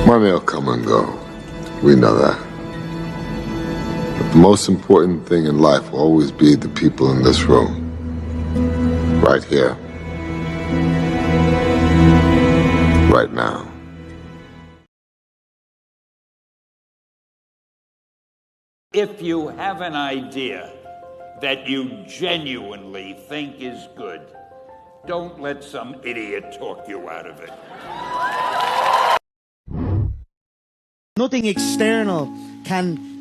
Money will come and go. We know that. But the most important thing in life will always be the people in this room. Right here. Right now. If you have an idea that you genuinely think is good, don't let some idiot talk you out of it. Nothing external can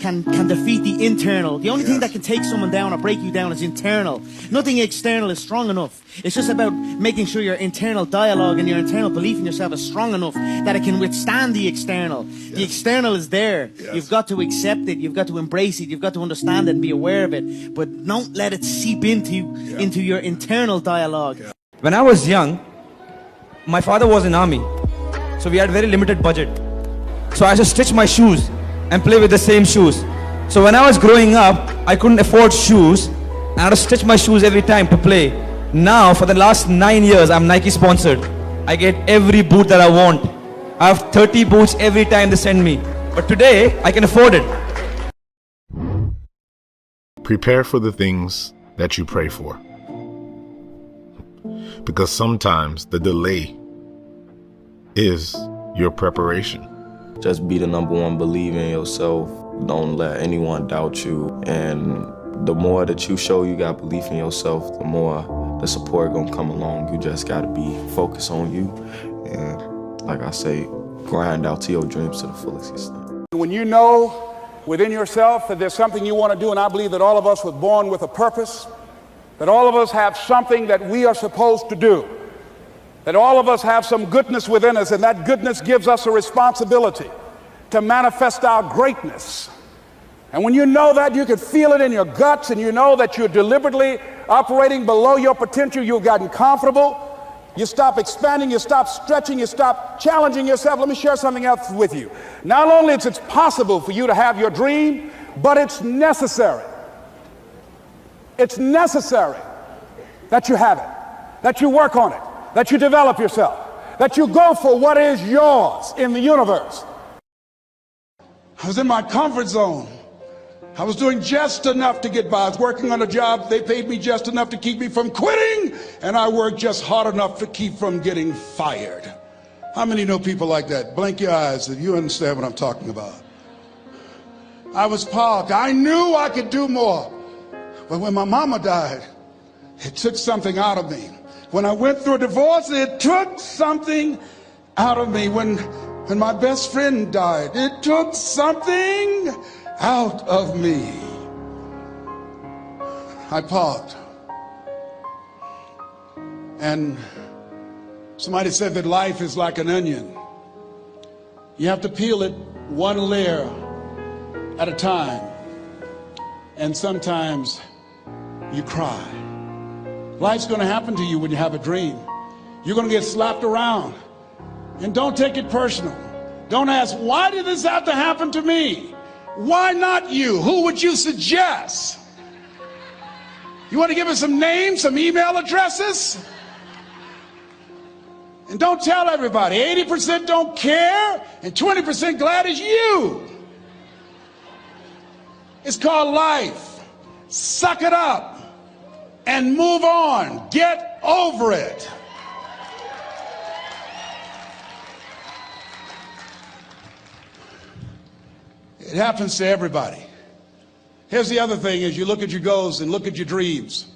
defeat the internal. The only thing that can take someone down or break you down is internal. Nothing external is strong enough. It's just about making sure your internal dialogue and your internal belief in yourself is strong enough that it can withstand the external. Yes. The external is there. Yes. You've got to accept it. You've got to embrace it. You've got to understand it and be aware of it. But don't let it seep into your internal dialogue. Yeah. When I was young, my father was in army, so we had very limited budget. So I used to stitch my shoes and play with the same shoes. So when I was growing up, I couldn't afford shoes, and I had to stitch my shoes every time to play. Now, for the last 9 years, I'm Nike sponsored. I get every boot that I want. I have 30 boots every time they send me. But today, I can afford it. Prepare for the things that you pray for. Because sometimes the delay is your preparation. Just be the #1, believe in yourself. Don't let anyone doubt you. And the more that you show you got belief in yourself, the more the support gonna come along. You just gotta be focused on you. And like I say, grind out to your dreams to the fullest extent. When you know within yourself that there's something you want to do, and I believe that all of us were born with a purpose, that all of us have something that we are supposed to do, that all of us have some goodness within us, and that goodness gives us a responsibility to manifest our greatness. And when you know that, you can feel it in your guts, and you know that you're deliberately operating below your potential, you've gotten comfortable, you stop expanding, you stop stretching, you stop challenging yourself. Let me share something else with you. Not only is it possible for you to have your dream, but it's necessary. It's necessary that you have it, that you work on it, that you develop yourself, that you go for what is yours in the universe. I was in my comfort zone. I was doing just enough to get by. I was working on a job. They paid me just enough to keep me from quitting, and I worked just hard enough to keep from getting fired. How many know people like that? Blink your eyes if you understand what I'm talking about. I was parked. I knew I could do more. But when my mama died, it took something out of me. When I went through a divorce, it took something out of me. When my best friend died, it took something out of me. I paused. And somebody said that life is like an onion. You have to peel it one layer at a time. And sometimes you cry. Life's going to happen to you when you have a dream. You're going to get slapped around. And don't take it personal. Don't ask, why did this have to happen to me? Why not you? Who would you suggest? You want to give us some names, some email addresses? And don't tell everybody. 80% don't care and 20% glad it's you. It's called life. Suck it up and move on. Get over it. It happens to everybody. Here's the other thing: is you look at your goals and look at your dreams.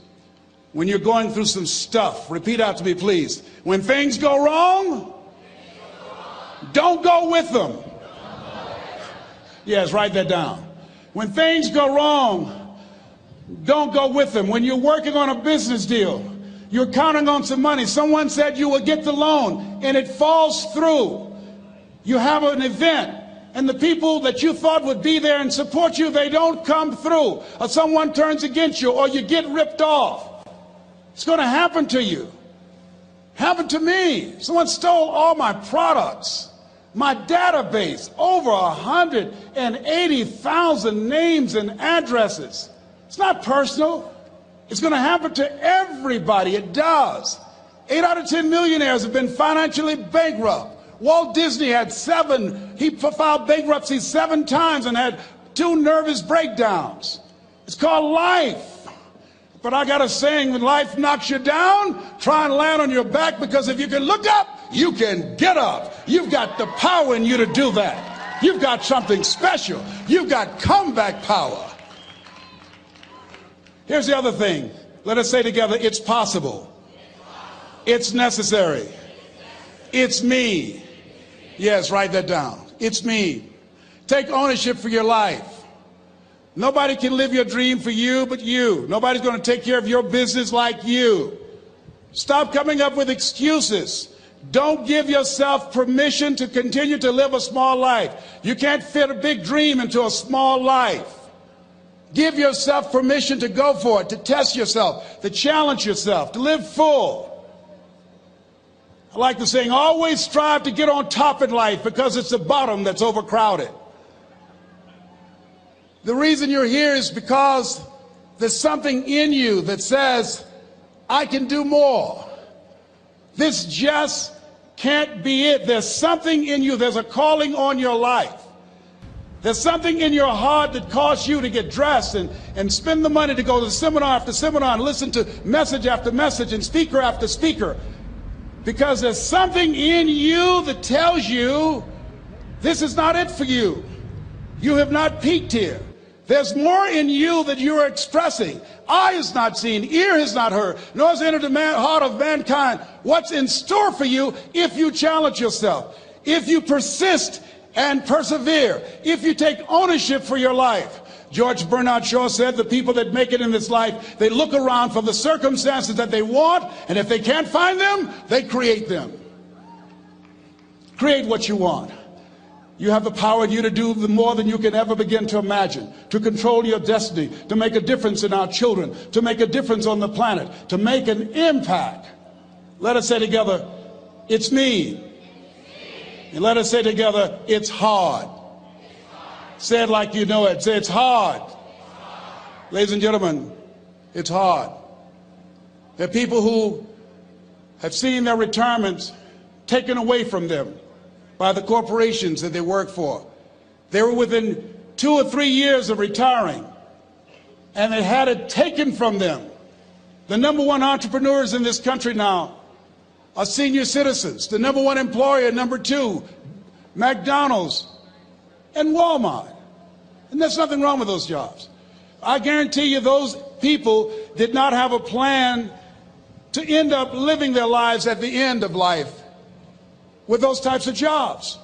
When you're going through some stuff, repeat out to me, please. When things go wrong, don't go with them. Yes, write that down. When things go wrong, don't go with them. When you're working on a business deal, you're counting on some money. Someone said you will get the loan, and it falls through. You have an event, and the people that you thought would be there and support you, they don't come through. Or someone turns against you, or you get ripped off. It's going to happen to you. Happened to me. Someone stole all my products, my database, over 180,000 names and addresses. It's not personal. It's going to happen to everybody. It does. 8 out of 10 millionaires have been financially bankrupt. Walt Disney had he filed bankruptcy 7 times and had 2 nervous breakdowns. It's called life. But I got a saying, when life knocks you down, try and land on your back, because if you can look up, you can get up. You've got the power in you to do that. You've got something special. You've got comeback power. Here's the other thing. Let us say together, it's possible. It's necessary. It's me. Yes, write that down. It's me. Take ownership for your life. Nobody can live your dream for you but you. Nobody's going to take care of your business like you. Stop coming up with excuses. Don't give yourself permission to continue to live a small life. You can't fit a big dream into a small life. Give yourself permission to go for it, to test yourself, to challenge yourself, to live full. I like the saying, always strive to get on top in life, because it's the bottom that's overcrowded. The reason you're here is because there's something in you that says, I can do more. This just can't be it. There's something in you. There's a calling on your life. There's something in your heart that caused you to get dressed and spend the money to go to seminar after seminar and listen to message after message and speaker after speaker. Because there's something in you that tells you this is not it for you. You have not peaked here. There's more in you that you are expressing. Eye has not seen, ear has not heard, nor has entered the heart of mankind what's in store for you if you challenge yourself, if you persist and persevere, if you take ownership for your life. George Bernard Shaw said the people that make it in this life, they look around for the circumstances that they want, and if they can't find them, they create them. Create what you want. You have the power in you to do more than you can ever begin to imagine, to control your destiny, to make a difference in our children, to make a difference on the planet, to make an impact. Let us say together, it's me. And let us say together, it's hard. Say it like you know it. Say, it's hard. Ladies and gentlemen, it's hard. There are people who have seen their retirements taken away from them by the corporations that they work for. They were within 2 or 3 years of retiring, and they had it taken from them. The #1 entrepreneurs in this country now are senior citizens. The #1 employer, #2, McDonald's and Walmart. And there's nothing wrong with those jobs. I guarantee you those people did not have a plan to end up living their lives at the end of life with those types of jobs.